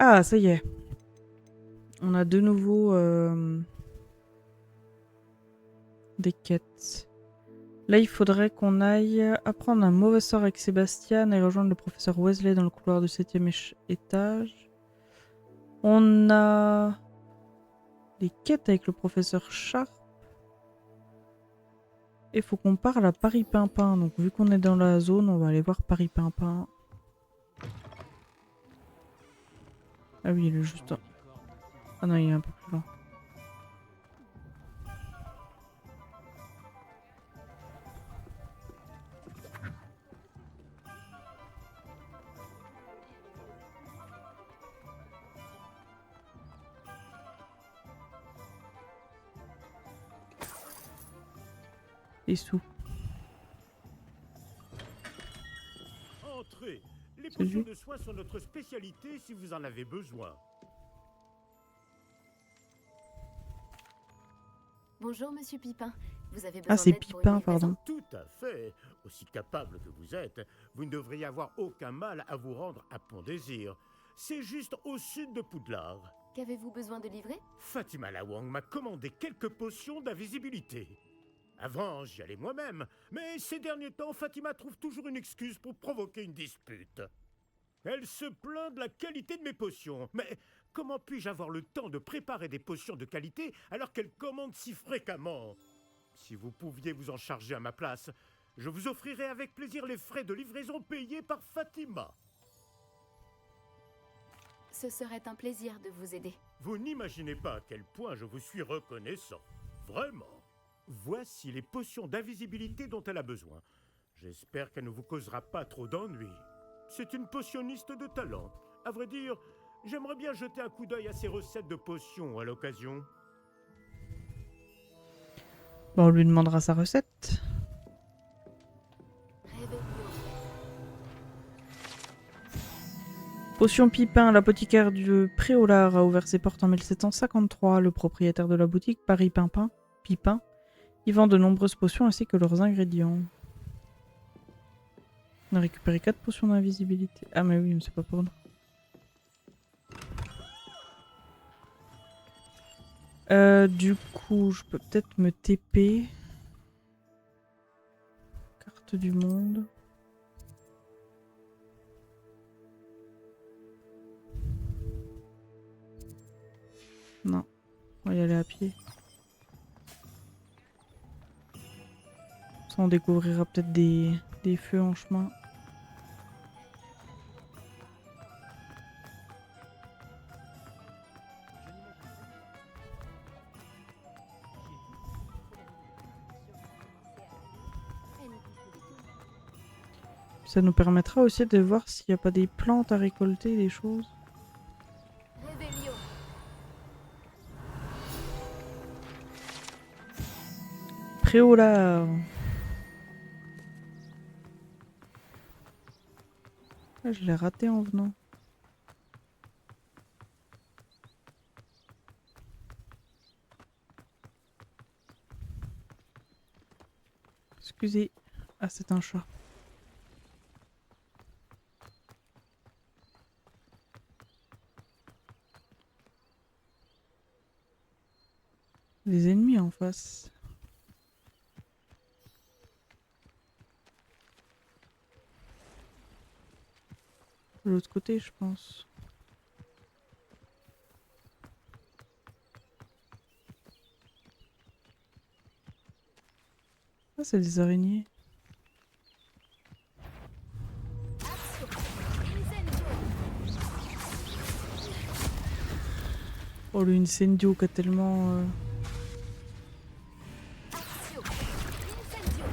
Ah, ça y est. On a de nouveau des quêtes. Là, il faudrait qu'on aille apprendre un mauvais sort avec Sébastien et rejoindre le professeur Wesley dans le couloir du 7e étage. On a des quêtes avec le professeur Sharp. Et faut qu'on parle à Paris Pimpin. Donc vu qu'on est dans la zone, on va aller voir Paris Pimpin. Ah oui, il est juste... Ah non, il est un peu plus loin. Les sous. Entrez. Les C'est potions lui. de soins sont notre spécialité si vous en avez besoin. Bonjour, Monsieur Pipin. Vous avez Ah, besoin c'est d'aide pour une Pipin, livraison? pardon. Tout à fait. Aussi capable que vous êtes, vous ne devriez avoir aucun mal à vous rendre à Pont-Désir. C'est juste au sud de Poudlard. Qu'avez-vous besoin de livrer? Fatima Lawang m'a commandé quelques potions d'invisibilité. Avant, j'y allais moi-même, mais ces derniers temps, Fatima trouve toujours une excuse pour provoquer une dispute. Elle se plaint de la qualité de mes potions, mais comment puis-je avoir le temps de préparer des potions de qualité alors qu'elle commande si fréquemment? Si vous pouviez vous en charger à ma place, je vous offrirais avec plaisir les frais de livraison payés par Fatima. Ce serait un plaisir de vous aider. Vous n'imaginez pas à quel point je vous suis reconnaissant. Vraiment. Voici les potions d'invisibilité dont elle a besoin. J'espère qu'elle ne vous causera pas trop d'ennuis. C'est une potionniste de talent. À vrai dire, j'aimerais bien jeter un coup d'œil à ses recettes de potions à l'occasion. Bon, on lui demandera sa recette. Réveillon. Potion Pipin, l'apothicaire du Préolard a ouvert ses portes en 1753. Le propriétaire de la boutique, Paris Pimpin, Pipin, y vend de nombreuses potions ainsi que leurs ingrédients. On a récupéré 4 potions d'invisibilité. Ah mais oui, mais c'est pas pour nous. Du coup, je peux peut-être me TP. Carte du monde. Non, on va y aller à pied. Ça, on découvrira peut-être des feux en chemin. Ça nous permettra aussi de voir s'il n'y a pas des plantes à récolter, des choses. Réveillon. Préolard. Ah, je l'ai raté en venant. Excusez. Ah, c'est un chat. Des ennemis en face. De l'autre côté, je pense. Ah, c'est des araignées. Oh, le incendio qui a tellement... Axio. Incendio.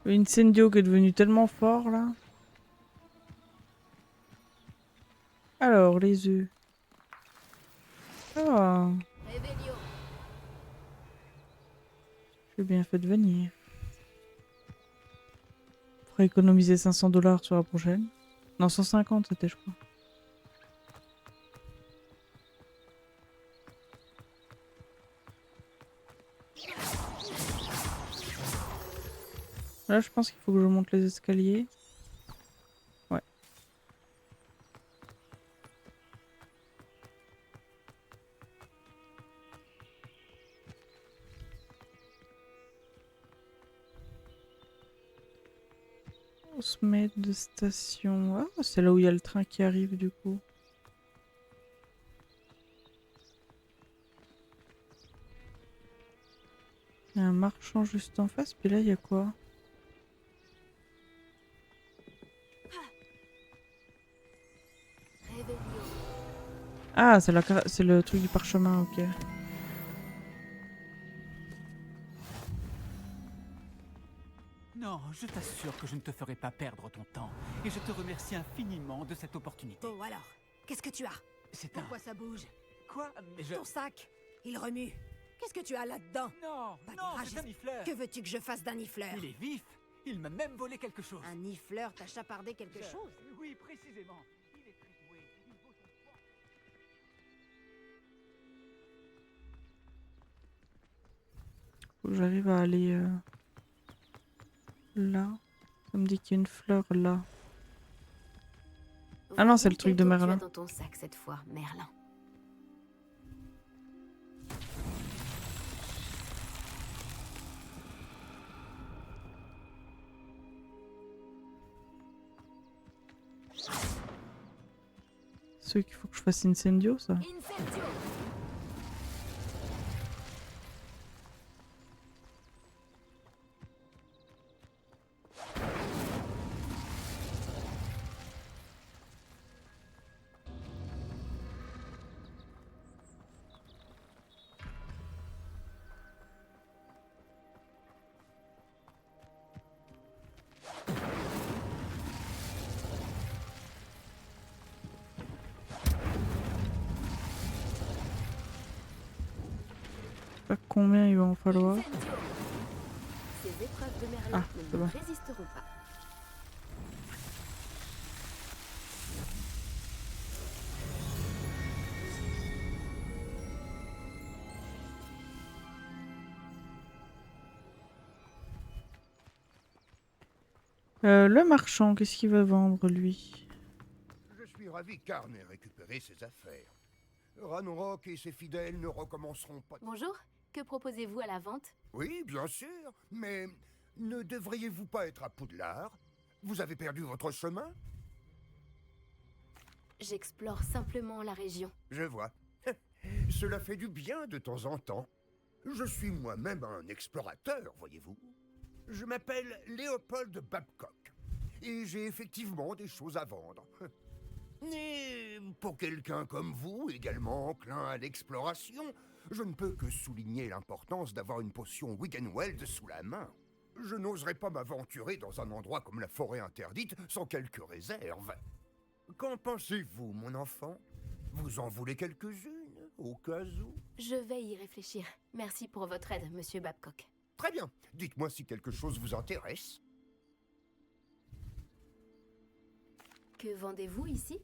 Le incendio qui est devenu tellement fort, là. Alors, les œufs. Ah, Réveillon. j'ai bien fait de venir. Faudrait économiser 500 $ sur la prochaine. Non, 150 c'était, je crois. Là, je pense qu'il faut que je monte les escaliers. Ouais. On se met de station. Ah, c'est là où il y a le train qui arrive du coup. Il y a un marchand juste en face, puis là il y a quoi? Revelio. Ah, c'est le truc du parchemin, ok. Non, je t'assure que je ne te ferai pas perdre ton temps. Et je te remercie infiniment de cette opportunité. Bon alors, qu'est-ce que tu as? C'est un... Pourquoi ça bouge? Quoi? Mais je... Ton sac, il remue. Qu'est-ce que tu as là-dedans? Non, Pas non, grave, c'est un nifleur. Que veux-tu que je fasse d'un nifleur? Il est vif. Il m'a même volé quelque chose. Un nifleur t'a chapardé quelque chose? Oui, précisément. Il est très doué. Il vaut son poids. Faut que j'arrive à aller là. Ça me dit qu'il y a une fleur là. Ah non, c'est le truc de Voyons quel Merlin. tu as dans ton sac cette fois, Merlin. Ceux qu'il faut que je fasse Incendio, ça. Incendio. Je sais pas combien il va en falloir. Incendio. Ces épreuves de Merlin Ah, ne c'est nous bon. résisteront pas. Le marchand, qu'est-ce qu'il va vendre lui? Je suis ravi qu'Arn ait récupéré ses affaires. Ranrock et ses fidèles ne recommenceront pas. Bonjour, que proposez-vous à la vente? Oui, bien sûr, mais ne devriez-vous pas être à Poudlard? Vous avez perdu votre chemin? J'explore simplement la région. Je vois. Cela fait du bien de temps en temps. Je suis moi-même un explorateur, voyez-vous. Je m'appelle Léopold Babcock, et j'ai effectivement des choses à vendre. Et pour quelqu'un comme vous, également enclin à l'exploration, je ne peux que souligner l'importance d'avoir une potion Wiggenweld sous la main. Je n'oserais pas m'aventurer dans un endroit comme la forêt interdite sans quelques réserves. Qu'en pensez-vous, mon enfant? Vous en voulez quelques-unes, au cas où? Je vais y réfléchir. Merci pour votre aide, monsieur Babcock. Très bien. Dites-moi si quelque chose vous intéresse. Que vendez-vous ici?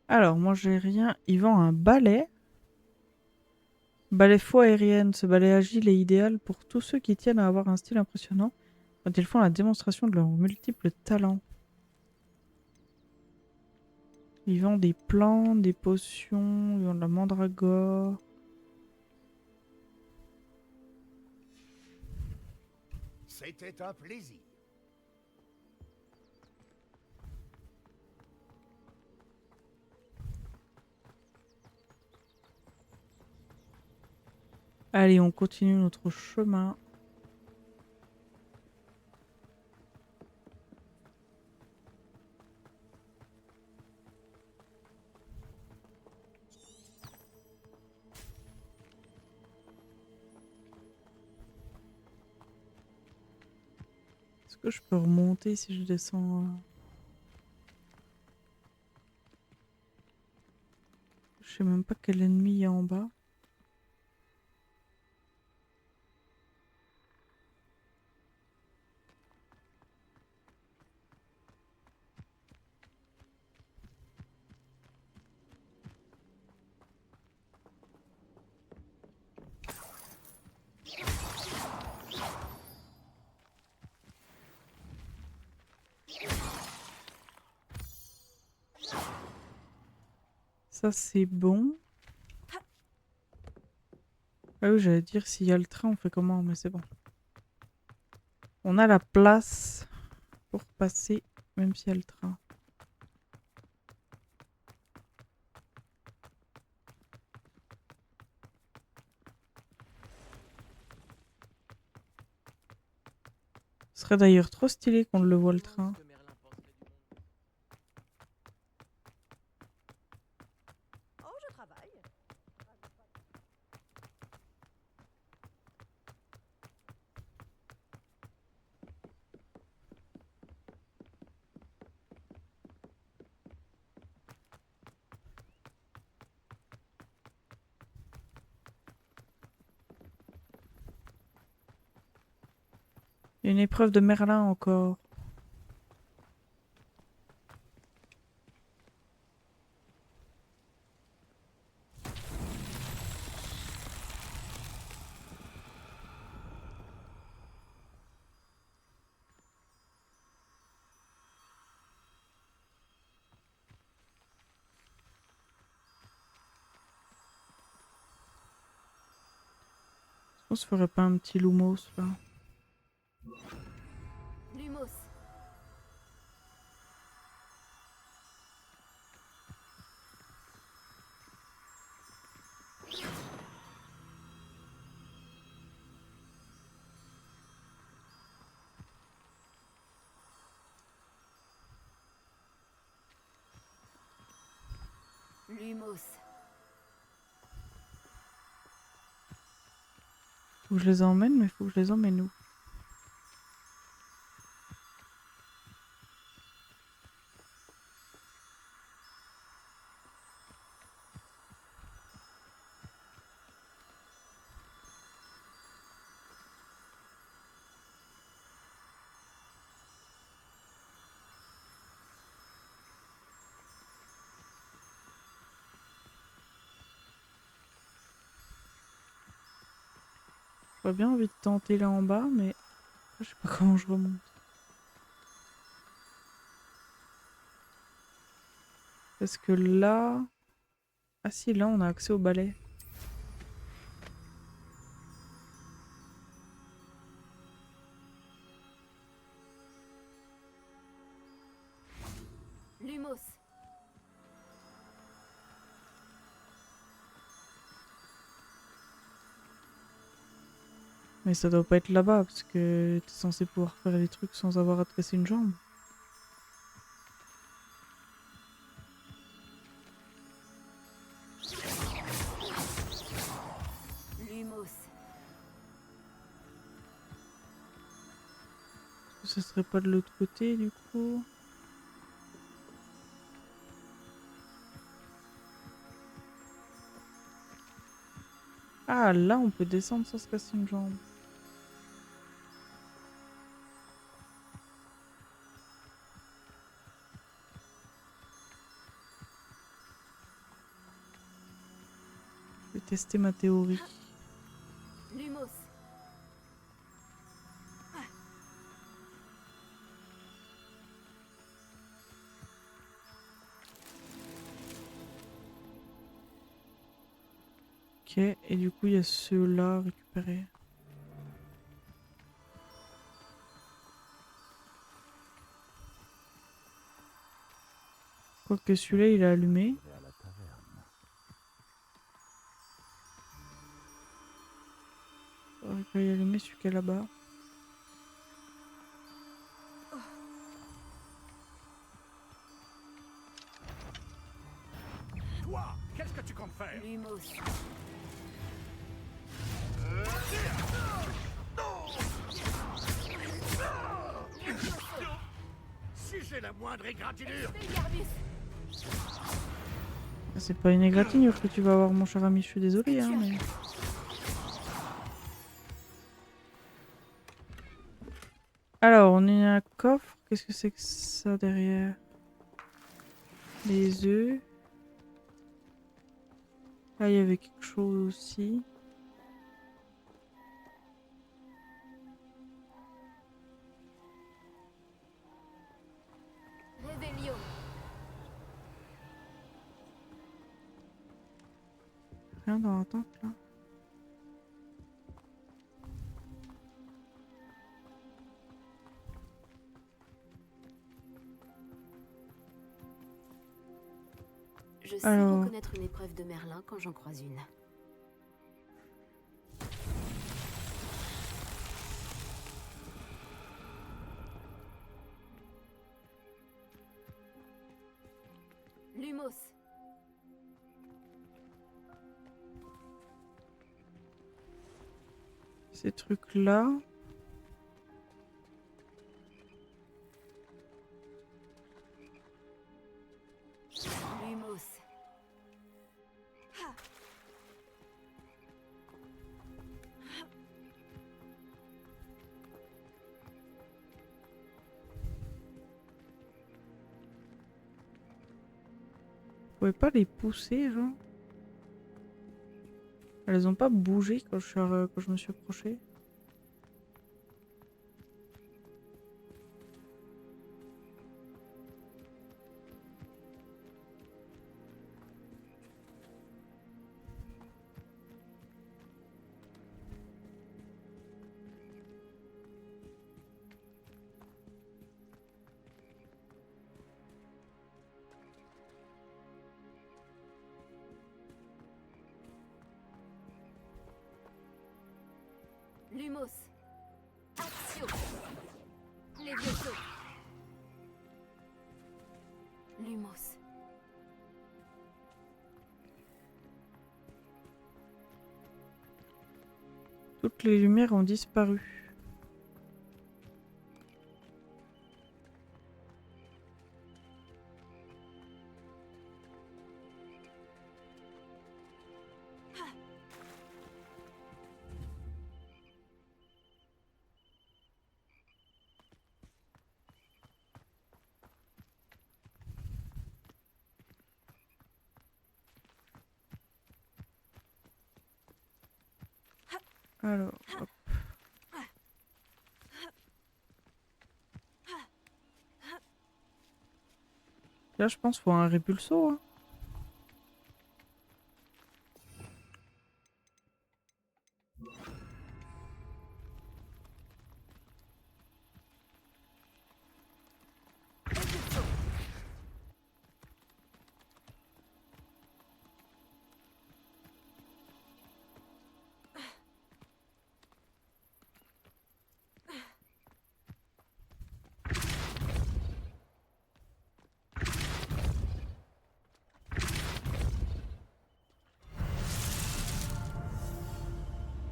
Alors, moi j'ai rien. Il vend un balai. Balai faux aérienne. Ce balai agile est idéal pour tous ceux qui tiennent à avoir un style impressionnant quand ils font la démonstration de leurs multiples talents. Il vend des plants, des potions, il vend de la mandragore. C'était un plaisir. Allez, on continue notre chemin. Est-ce que je peux remonter si je descends Je sais même pas quel ennemi il y a en bas. Ça, c'est bon. Ah oui, j'allais dire, s'il y a le train, on fait comment? Mais c'est bon. On a la place pour passer, même s'il y a le train. Ce serait d'ailleurs trop stylé qu'on le voit le train. Oh, je travaille. Il y a une épreuve de Merlin encore. On se ferait pas un petit Lumos là? Lumos. Lumos. Faut que je les emmène, mais faut que je les emmène où? J'aurais bien envie de tenter là en bas, mais je sais pas comment je remonte. Parce que là... Ah si, là on a accès au balai. Lumos. Mais ça doit pas être là-bas, parce que t'es censé pouvoir faire des trucs sans avoir à te casser une jambe. Lumos. Ce serait pas de l'autre côté du coup? Ah là on peut descendre sans se casser une jambe. Je vais tester ma théorie. Lumos. Ok, et du coup il y a ceux-là à récupérer. Quoique celui-là il est allumé. Faudrait qu'il est allumé celui qui est là-bas. Toi, qu'est-ce que tu comptes faire? Lumos. Si j'ai la moindre égratignure, Fulgarbus. Ah, c'est pas une égratignure que tu vas avoir mon cher ami, je suis désolée hein mais... Alors on est à un coffre, qu'est-ce que c'est que ça derrière? Les œufs. Là il y avait quelque chose aussi. Revelio. rien dans la tente là. Je sais Alors. reconnaître une épreuve de Merlin quand j'en croise une. Lumos. Ces trucs là. Lumos. Vous pouvez pas les pousser, genre? Elles ont pas bougé quand je me suis approché. Lumos. Axio. Levioso. Lumos. Toutes les lumières ont disparu. Alors, hop. Là, je pense qu'il faut un répulsor. Hein.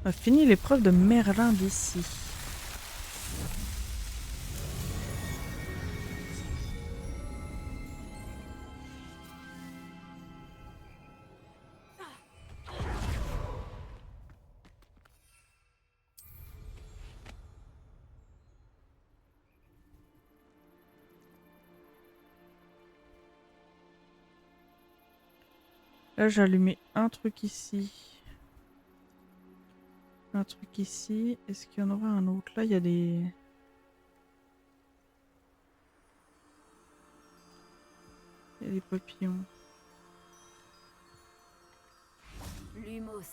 On a fini l'épreuve de Merlin d'ici. Là, j'ai allumé un truc ici. Un truc ici. Est-ce qu'il y en aura un autre? Là, il y a des... Il y a des papillons. Lumos.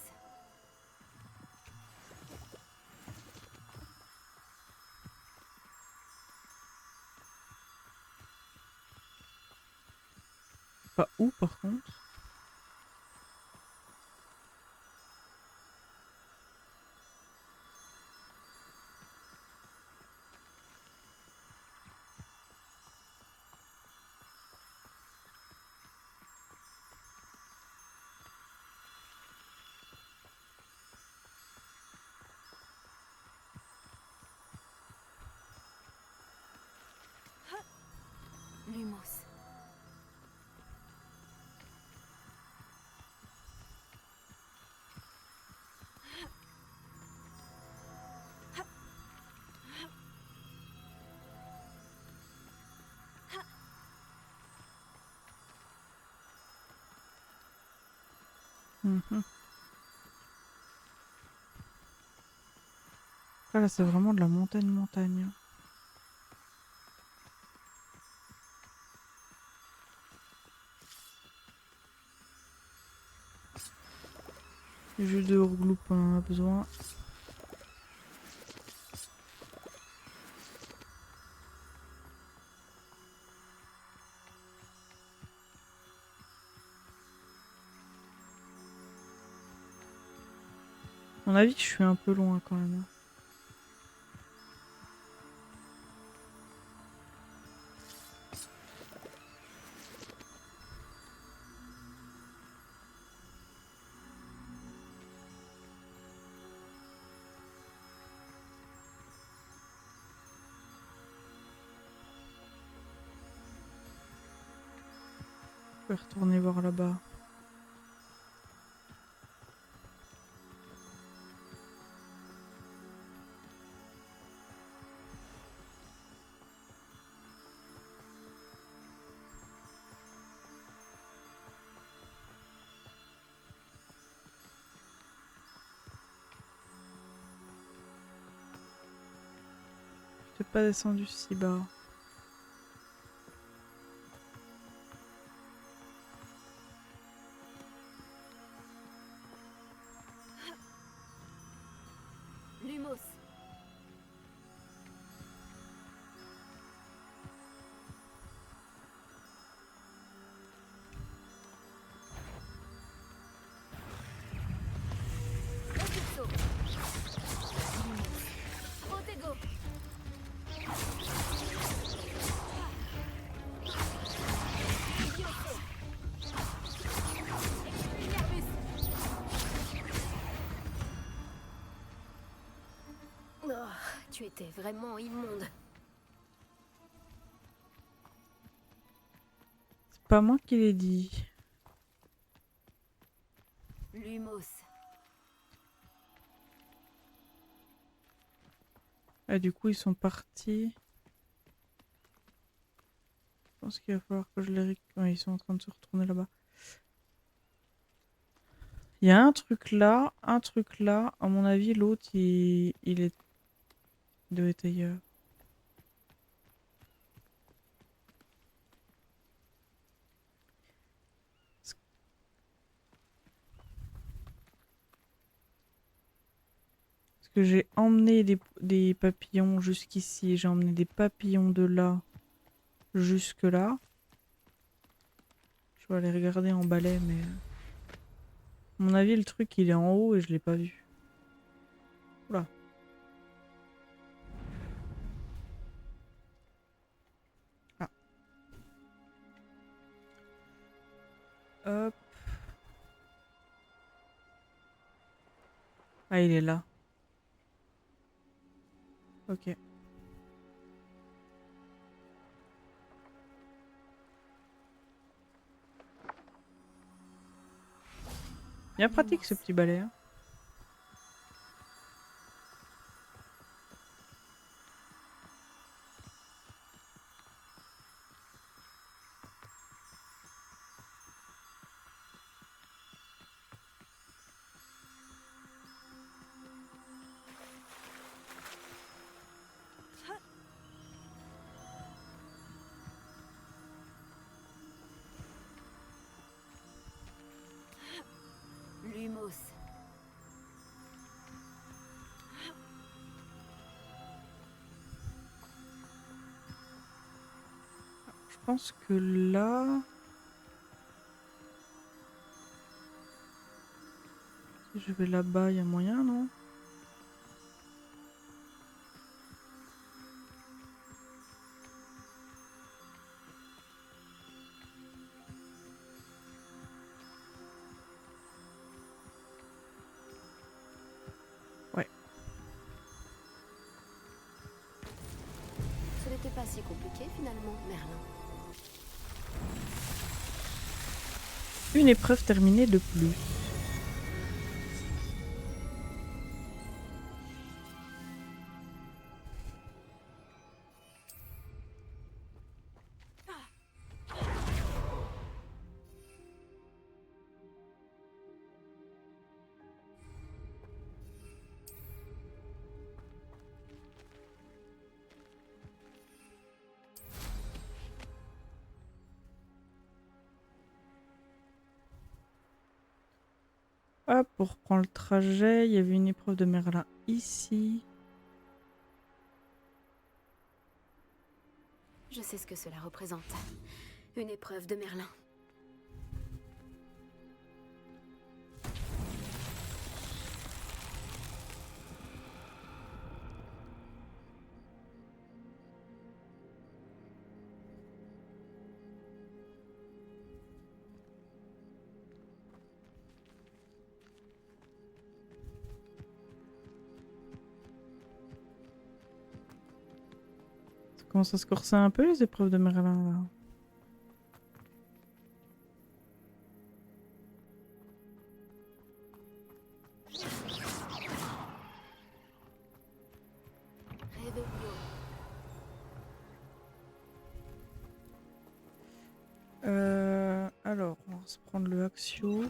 Pas où, par contre? Lumos. Mhm. Là, c'est vraiment de la montagne. Jus de Hurgloop, on en a besoin. À mon avis, je suis un peu loin quand même. Je vais retourner voir là-bas. Je n'ai pas descendu si bas. Lumos. Refluxo. Lumos. Protego. Idiocé. Nervus. Oh, tu étais vraiment immonde. C'est pas moi qui l'ai dit. Lumos. Ah, du coup, ils sont partis. Je pense qu'il va falloir que je les récupère. Ouais, ils sont en train de se retourner là-bas. Il y a un truc là, un truc là. À mon avis, l'autre, il doit être ailleurs. Parce que j'ai emmené des papillons jusqu'ici. J'ai emmené des papillons de là jusque là. Je vais aller regarder en balai, mais... À mon avis, le truc, il est en haut et je l'ai pas vu. Oula. Ah. Hop. Ah, il est là. Ok. Bien pratique ce petit balai. Hein. Lumos. Je pense que là... Si je vais là-bas, il y a moyen, non? Ouais. Ce n'était pas si compliqué finalement, Merlin. Une épreuve terminée de plus. Hop, on reprend le trajet. Il y avait une épreuve de Merlin ici. Je sais ce que cela représente. Une épreuve de Merlin. Ça commence à se corser un peu les épreuves de Merlin là. Réveillon. Alors, on va se prendre le Axio.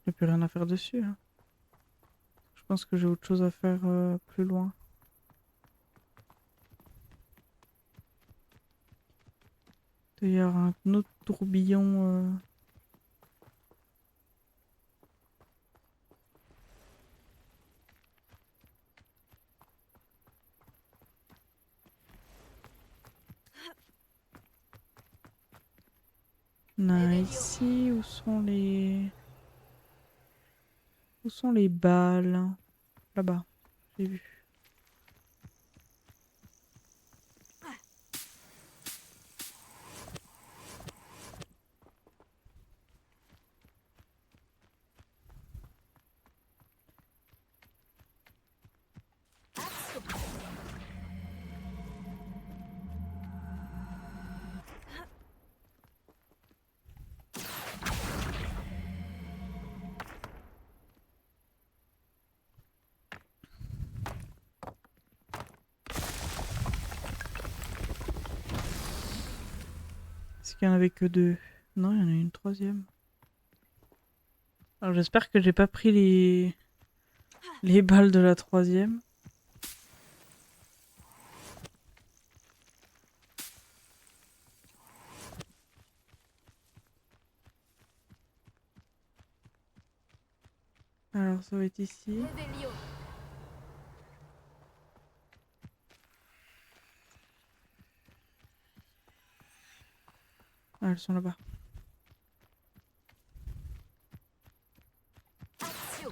Il n'y a plus rien à faire dessus, hein. Je pense que j'ai autre chose à faire plus loin. Il doit y avoir un autre tourbillon. Ici, où sont les... Où sont les balles? Là-bas, j'ai vu. Est-ce qu'il y en avait que deux? Non, il y en a une troisième. Alors j'espère que j'ai pas pris les balles de la troisième. Alors ça va être ici. Réveillon. Ah, elles sont là-bas. Axio.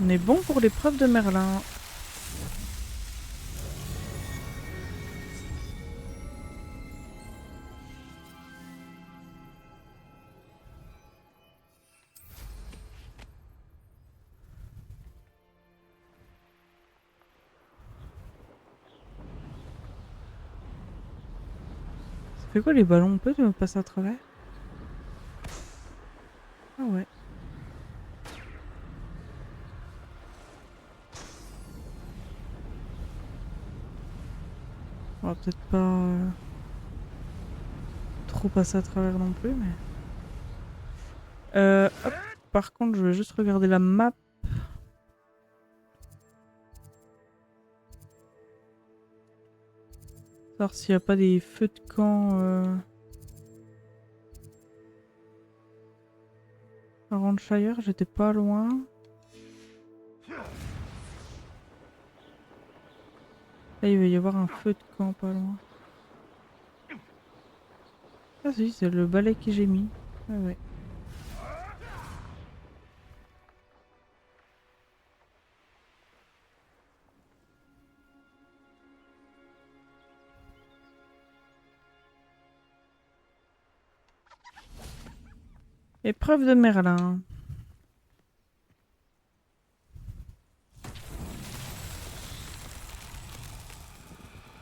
On est bon pour l'épreuve de Merlin. Ça fait quoi les ballons? On peut passer à travers? Ah ouais. On va peut-être pas trop passer à travers non plus, mais... hop. Par contre, je vais juste regarder la map. Voir s'il n'y a pas des feux de camp à Ranshire, j'étais pas loin. Là, il va y avoir un feu de camp pas loin. Ah si, c'est le balai que j'ai mis. Ah ouais. Épreuve de Merlin.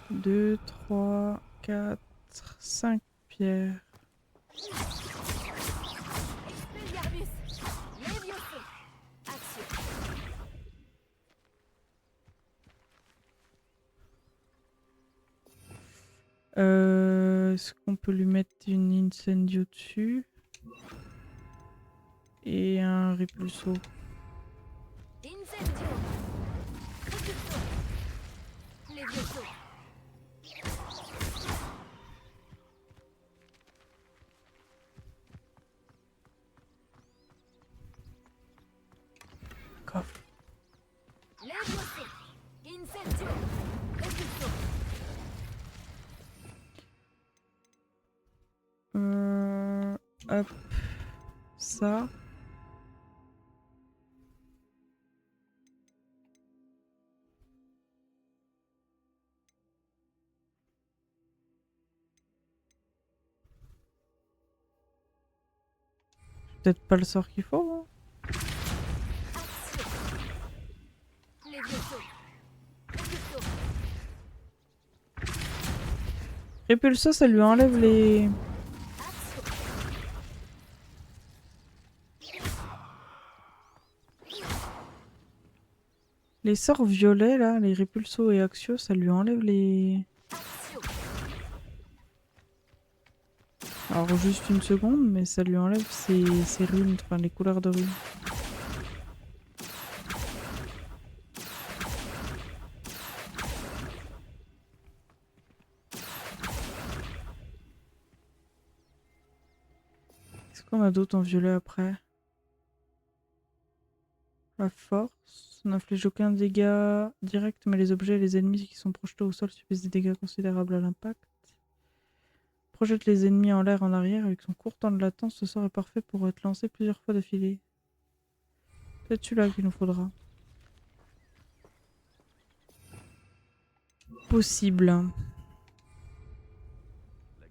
Deux, 3, 4, 5 pierres. Expelliarmus. Levioso. Action. Est-ce qu'on peut lui mettre une incendio dessus? Et un répulso. Incendio. Repulso. Levioso. Coffre. Levioso. Incendio. Repulso. Hop. Ça. Peut-être pas le sort qu'il faut. Hein. Action. Levioso. Repulso. Répulso, ça lui enlève les... Action. Les sorts violets, là, les répulso et axio, ça lui enlève les... Action. Alors juste une seconde, mais ça lui enlève ses runes, enfin les couleurs de runes. Qu'est-ce qu'on a d'autre en violet après? La force n'inflige aucun dégât direct, mais les objets et les ennemis qui sont projetés au sol subissent des dégâts considérables à l'impact. Projette les ennemis en l'air en arrière avec son court temps de latence. Ce sort est parfait pour être lancé plusieurs fois d'affilée. Peut-être celui-là qu'il nous faudra. Possible. La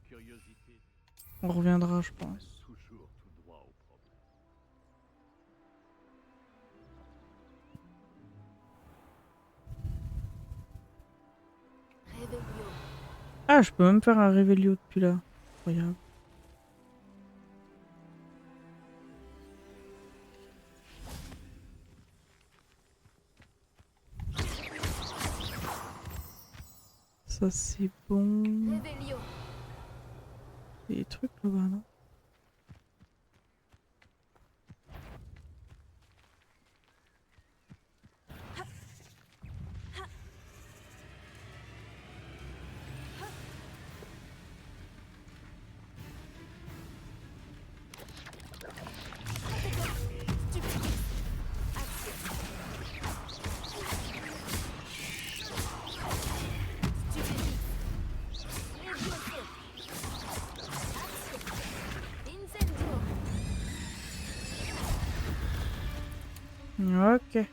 curiosité On reviendra, je pense. toujours tout droit au problème. Réveillon. Ah, je peux même faire un Revelio depuis là. Incroyable. Ça c'est bon. Réveillon. Il y a des trucs là-bas, non? Ok.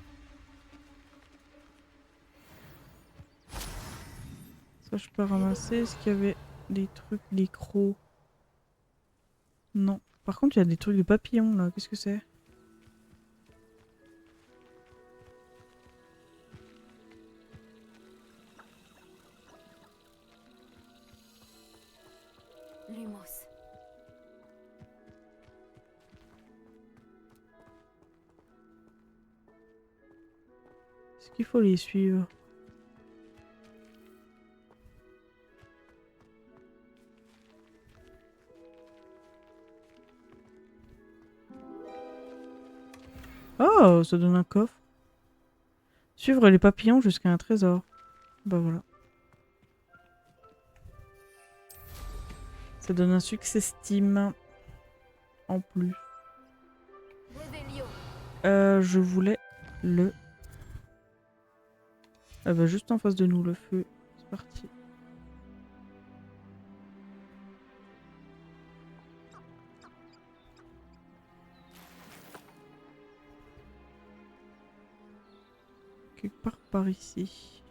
Ça je peux ramasser. Est-ce qu'il y avait des trucs, des crocs? Non. Par contre, il y a des trucs de papillons là. Qu'est-ce que c'est? Lumos. Est-ce qu'il faut les suivre? Oh, ça donne un coffre. Suivre les papillons jusqu'à un trésor. Bah voilà. Ça donne un succès Steam. En plus. Réveillon. Je voulais le... Ah bah juste en face de nous, le feu. C'est parti. Quelque part par ici.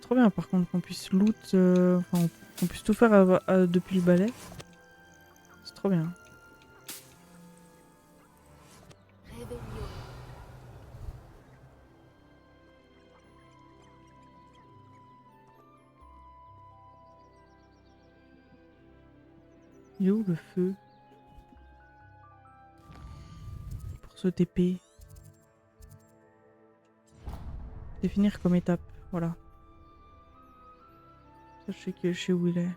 trop bien par contre qu'on puisse loot, enfin qu'on puisse tout faire depuis le balai. C'est trop bien. Réveillon. Il est où le feu? Pour se TP. Définir comme étape, voilà. Ça, je sais où il est.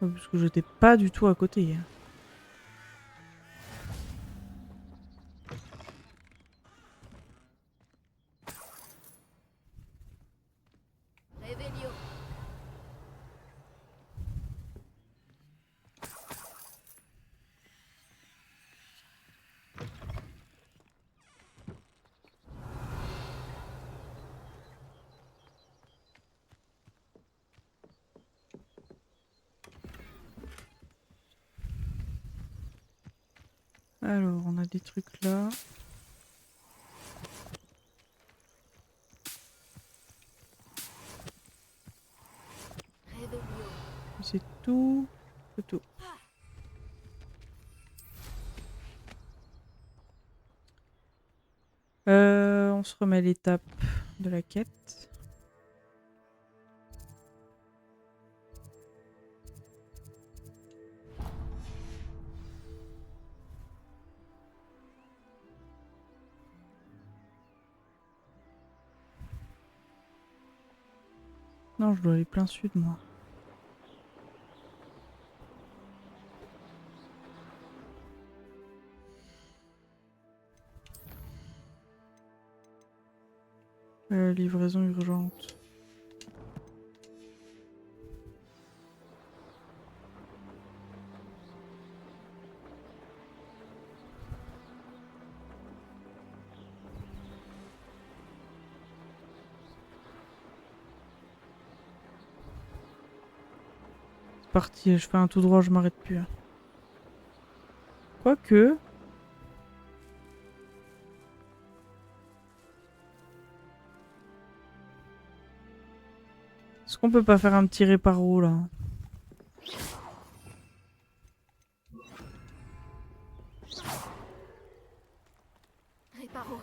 Ouais, parce que j'étais pas du tout à côté. Réveillon. Alors, on a des trucs là. Réveillon. C'est tout. C'est tout. On se remet à l'étape de la quête. Non, je dois aller plein sud, moi. Livraison urgente. C'est parti, je fais un tout droit, je m'arrête plus. Quoique... Est-ce qu'on peut pas faire un petit réparo là? Réparo.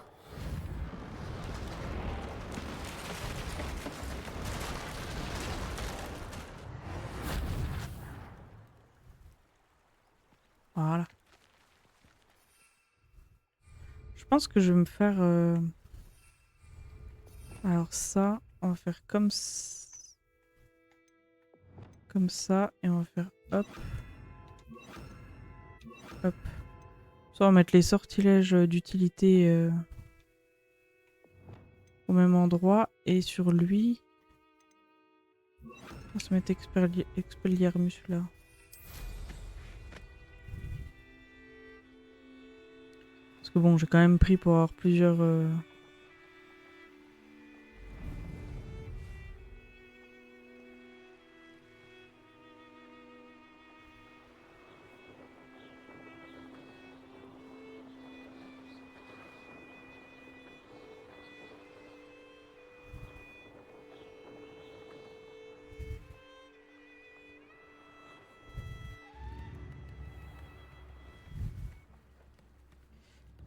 Voilà. Je pense que je vais me faire... Alors ça, on va faire comme ça et on va faire hop. Hop. Ça, on va mettre les sortilèges d'utilité au même endroit et sur lui, on va se mettre Expelliarmus là. Parce que bon, j'ai quand même pris pour avoir plusieurs...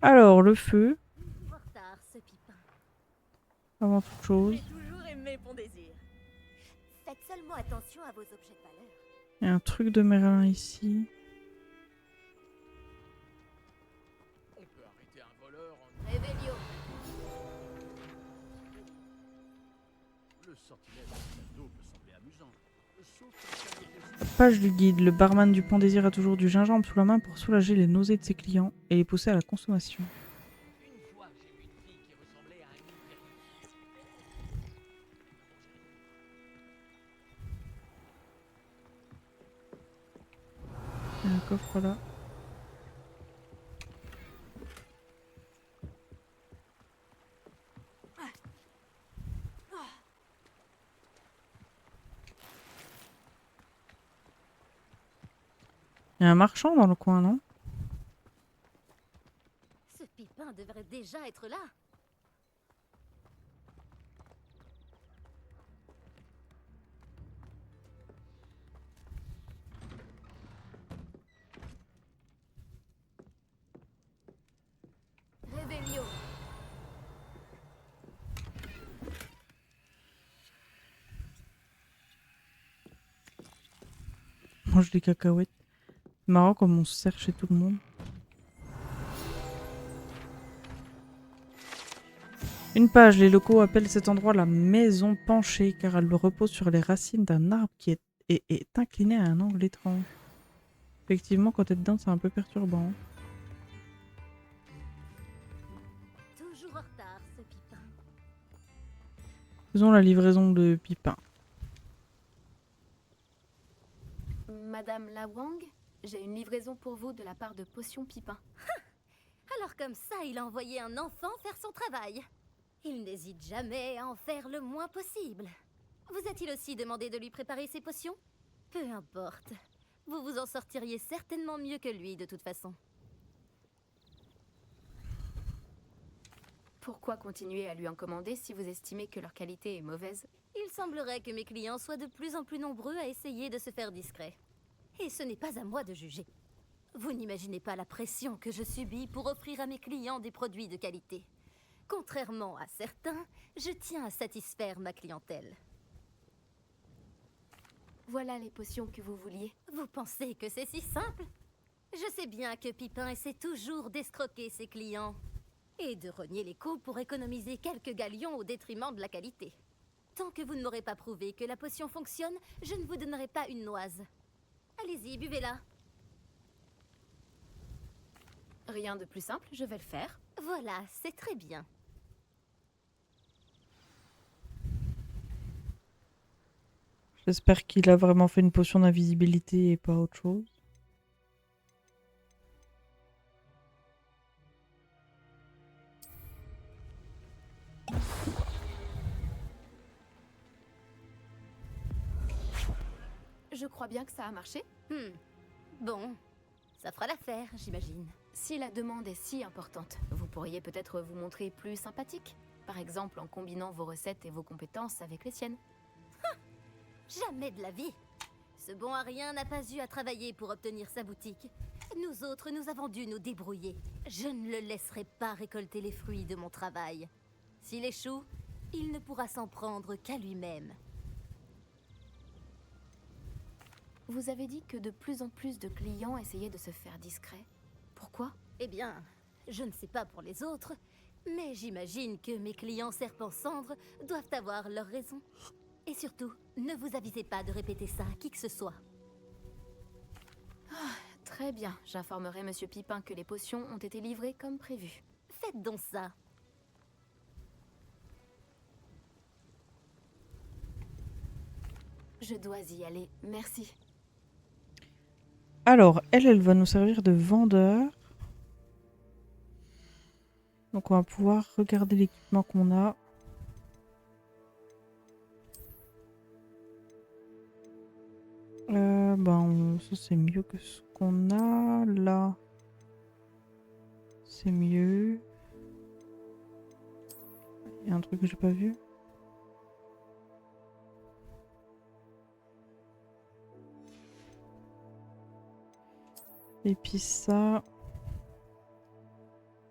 Alors, le feu, En retard, ce pipin. avant toute chose. J'ai toujours aimé Pont-Désir. Faites seulement attention à vos objets de valeur. Il y a un truc de Merlin ici. On peut arrêter un voleur en... Réveillon. Le sortilège de cadeau peut sembler amusant. Sauf que ça Page du guide. Le barman du Pont Désir a toujours du gingembre sous la main pour soulager les nausées de ses clients et les pousser à la consommation. Une fois, j'ai vu une fille qui ressemblait à un Il y a un coffre là. Il y a un marchand dans le coin, non? Ce pipin devrait déjà être là. mange des cacahuètes. Marrant comme on se sert chez tout le monde. Une page, les locaux appellent cet endroit la maison penchée car elle repose sur les racines d'un arbre qui est incliné à un angle étrange. Effectivement, quand t'es dedans, c'est un peu perturbant. Toujours en retard, ce pipin. Faisons la livraison de Pipin. Madame La Wang, j'ai une livraison pour vous de la part de Potion Pipin. Alors comme ça, il a envoyé un enfant faire son travail. Il n'hésite jamais à en faire le moins possible. Vous a-t-il aussi demandé de lui préparer ses potions? Peu importe. Vous vous en sortiriez certainement mieux que lui, de toute façon. Pourquoi continuer à lui en commander si vous estimez que leur qualité est mauvaise? Il semblerait que mes clients soient de plus en plus nombreux à essayer de se faire discret. Et ce n'est pas à moi de juger. Vous n'imaginez pas la pression que je subis pour offrir à mes clients des produits de qualité. Contrairement à certains, je tiens à satisfaire ma clientèle. Voilà les potions que vous vouliez. Vous pensez que c'est si simple? Je sais bien que Pipin essaie toujours d'escroquer ses clients et de rogner les coûts pour économiser quelques galions au détriment de la qualité. Tant que vous ne m'aurez pas prouvé que la potion fonctionne, je ne vous donnerai pas une noise. Allez-y, buvez-la. Rien de plus simple, je vais le faire. Voilà, c'est très bien. J'espère qu'il a vraiment fait une potion d'invisibilité et pas autre chose. Je crois bien que ça a marché. Bon, ça fera l'affaire, j'imagine. Si la demande est si importante, vous pourriez peut-être vous montrer plus sympathique. Par exemple en combinant vos recettes et vos compétences avec les siennes. Jamais de la vie. Ce bon à rien n'a pas eu à travailler pour obtenir sa boutique. Nous autres, nous avons dû nous débrouiller. Je ne le laisserai pas récolter les fruits de mon travail. S'il échoue, il ne pourra s'en prendre qu'à lui-même. Vous avez dit que de plus en plus de clients essayaient de se faire discrets. Pourquoi? Eh bien, je ne sais pas pour les autres, mais j'imagine que mes clients serpents-cendres doivent avoir leurs raisons. Et surtout, ne vous avisez pas de répéter ça à qui que ce soit. Très bien, j'informerai Monsieur Pipin que les potions ont été livrées comme prévu. Faites donc ça. Je dois y aller, merci. Alors, elle va nous servir de vendeur. Donc on va pouvoir regarder l'équipement qu'on a. Ça c'est mieux que ce qu'on a là. C'est mieux. Il y a un truc que j'ai pas vu. Et puis ça.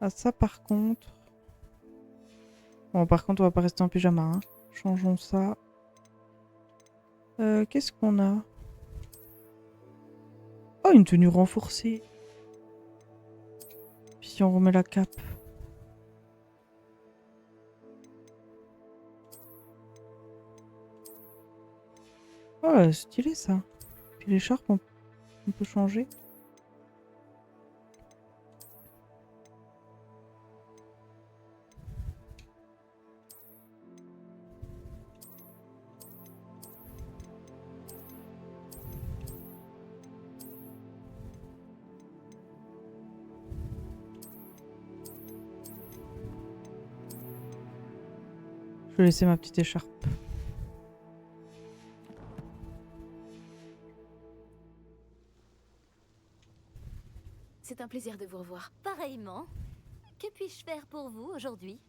Ah ça par contre. Bon par contre on va pas rester en pyjama. Hein. Changeons ça. Qu'est-ce qu'on a? Oh, une tenue renforcée. Puis si on remet la cape. Oh, stylé ça. Puis l'écharpe, on peut changer. Je vais laisser ma petite écharpe. C'est un plaisir de vous revoir. Pareillement. Que puis-je faire pour vous aujourd'hui?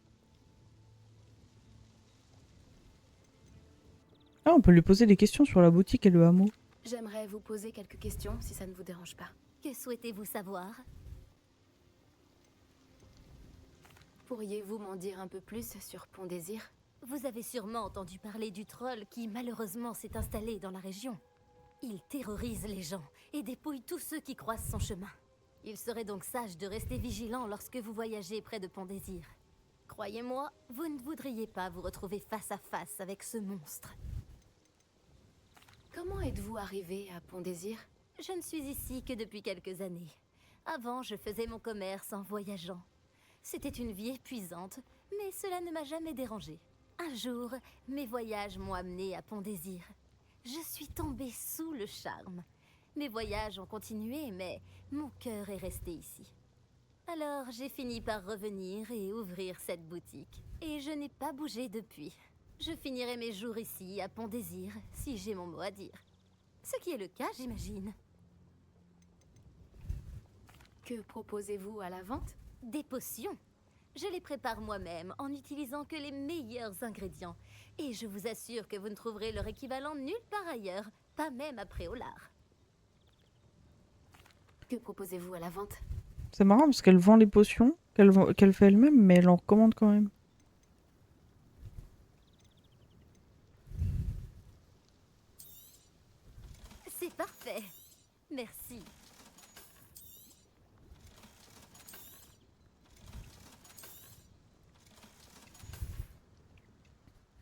Ah, on peut lui poser des questions sur la boutique et le hameau. J'aimerais vous poser quelques questions si ça ne vous dérange pas. Que souhaitez-vous savoir? Pourriez-vous m'en dire un peu plus sur Pont Désir? Vous avez sûrement entendu parler du troll qui malheureusement s'est installé dans la région. Il terrorise les gens et dépouille tous ceux qui croisent son chemin. Il serait donc sage de rester vigilant lorsque vous voyagez près de Pont-Désir. Croyez-moi, vous ne voudriez pas vous retrouver face à face avec ce monstre. Comment êtes-vous arrivé à Pont-Désir? Je ne suis ici que depuis quelques années. Avant, je faisais mon commerce en voyageant. C'était une vie épuisante, mais cela ne m'a jamais dérangée. Un jour, mes voyages m'ont amené à Pont-Désir. Je suis tombée sous le charme. Mes voyages ont continué, mais mon cœur est resté ici. Alors, j'ai fini par revenir et ouvrir cette boutique. Et je n'ai pas bougé depuis. Je finirai mes jours ici, à Pont-Désir, si j'ai mon mot à dire. Ce qui est le cas, j'imagine. Que proposez-vous à la vente? Des potions. Je les prépare moi-même en n'utilisant que les meilleurs ingrédients. Et je vous assure que vous ne trouverez leur équivalent nulle part ailleurs, pas même à Préolard. Que proposez-vous à la vente? C'est marrant parce qu'elle vend les potions qu'elle fait elle-même, mais elle en recommande quand même. C'est parfait. Merci.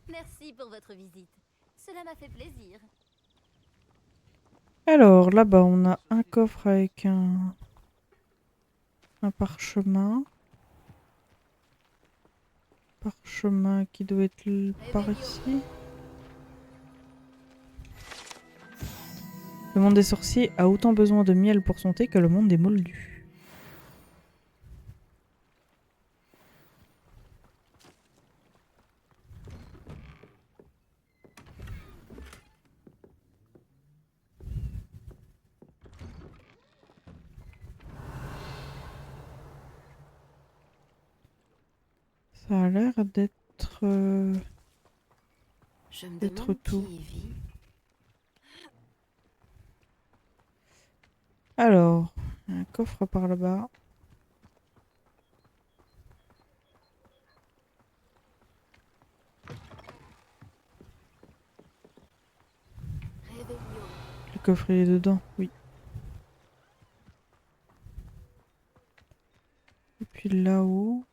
Merci pour votre visite. Cela m'a fait plaisir. Alors, là-bas, on a un coffre avec un parchemin. Parchemin qui doit être par ici. Le monde des sorciers a autant besoin de miel pour son thé que le monde des moldus. Ça a l'air d'être Je me D'être demande tout. qui y vit. Alors, un coffre par là-bas. Réveillon. Le coffre il est dedans, oui. Et puis là-haut.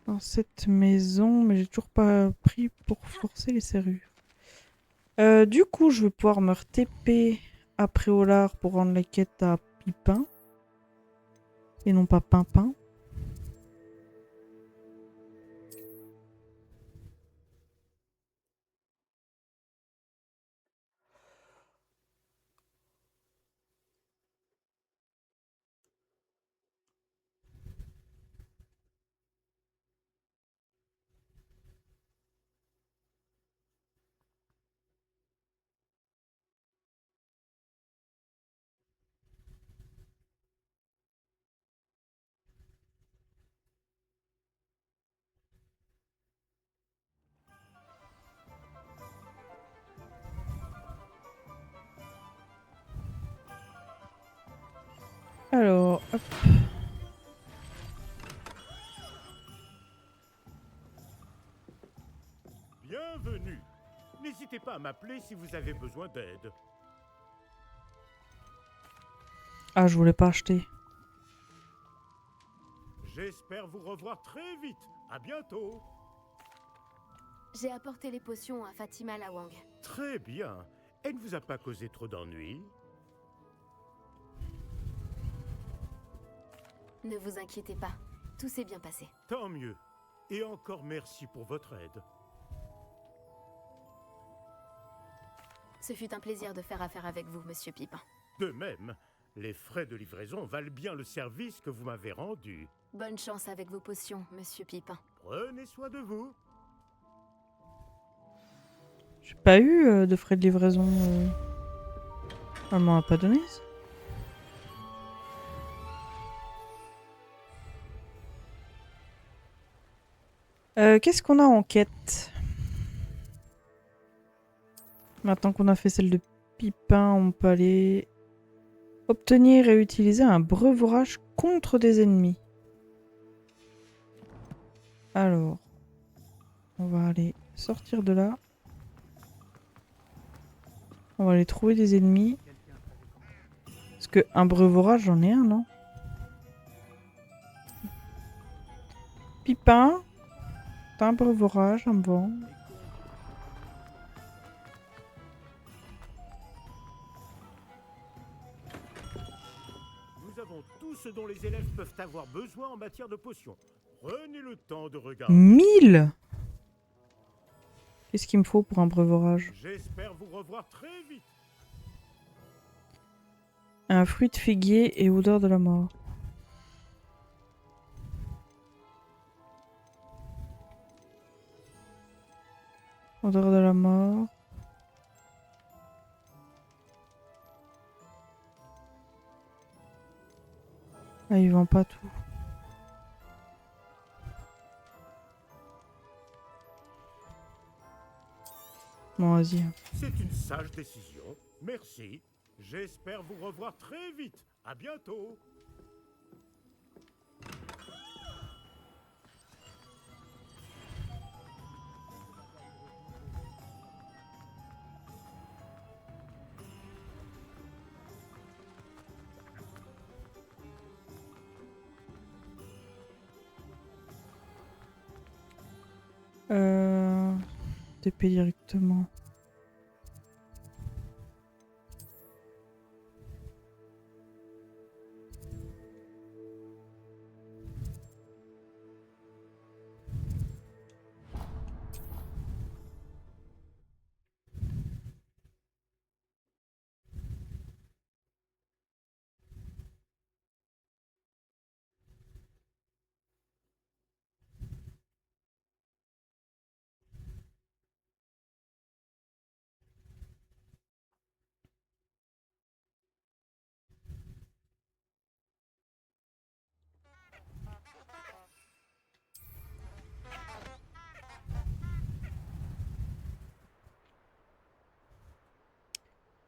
Dans cette maison, mais j'ai toujours pas pris pour forcer les serrures. Du coup, je vais pouvoir me re-TP à Préolard pour rendre la quête à Pipin. Et non pas Pimpin. Alors, hop. Bienvenue. N'hésitez pas à m'appeler si vous avez besoin d'aide. Ah, je voulais pas acheter. J'espère vous revoir très vite. À bientôt. J'ai apporté les potions à Fatima Lawang. Très bien. Elle ne vous a pas causé trop d'ennuis? Ne vous inquiétez pas, tout s'est bien passé. Tant mieux. Et encore merci pour votre aide. Ce fut un plaisir de faire affaire avec vous, Monsieur Pipin. De même, les frais de livraison valent bien le service que vous m'avez rendu. Bonne chance avec vos potions, Monsieur Pipin. Prenez soin de vous. J'ai pas eu de frais de livraison. Elle m'en a pas donné ça. Qu'est-ce qu'on a en quête? Maintenant qu'on a fait celle de Pipin, on peut aller obtenir et utiliser un breuvage contre des ennemis. Alors, on va aller sortir de là. On va aller trouver des ennemis. Parce que un breuvage, j'en ai un, non? Pipin, t'as un breuvage à me vendre. Nous avons tout ce dont les élèves peuvent avoir besoin en matière de potions. Prenez le temps de regarder. 1000! Qu'est-ce qu'il me faut pour un breuvage? J'espère vous revoir très vite. Un fruit de figuier et odeur de la mort. Odeur de la mort. Ah, il vend pas tout. Bon, vas-y. C'est une sage décision. Merci. J'espère vous revoir très vite. À bientôt. TP directement.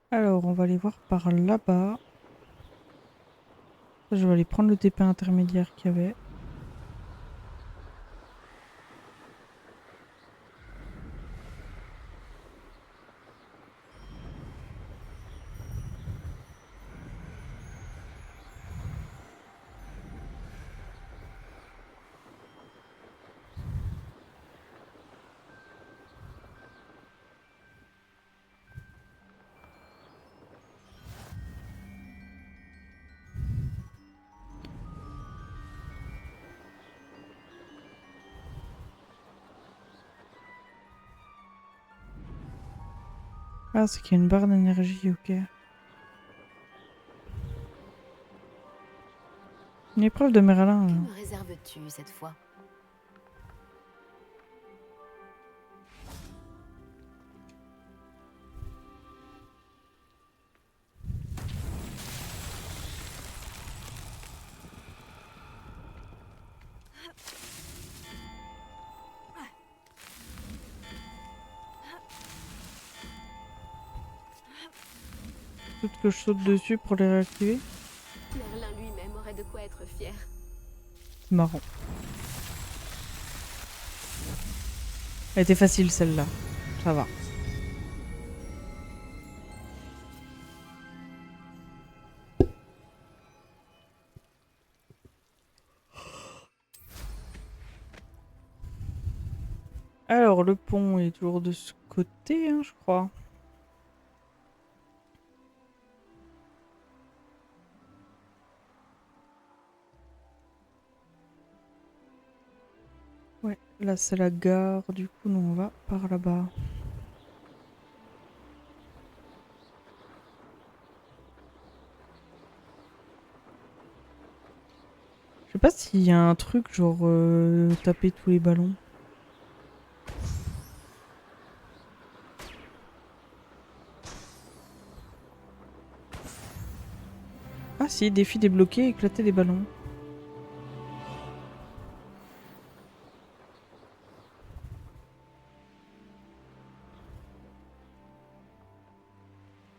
Alors, on va aller voir par là-bas. Je vais aller prendre le TP intermédiaire qu'il y avait. Ah, c'est qu'il y a une barre d'énergie, ok. Une épreuve de Merlin, Que là. me réserves-tu cette fois? Peut-être que je saute dessus pour les réactiver. Merlin lui-même aurait de quoi être fier. C'est marrant. Elle était facile celle-là. Ça va. Alors, le pont est toujours de ce côté, hein, je crois. Ouais, là c'est la gare, du coup nous on va par là-bas. Je sais pas s'il y a un truc genre taper tous les ballons. Ah si, défi débloqué, éclater des ballons.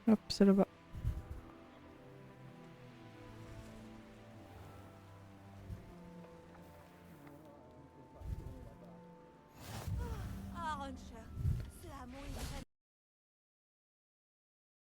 Hop, c'est là-bas.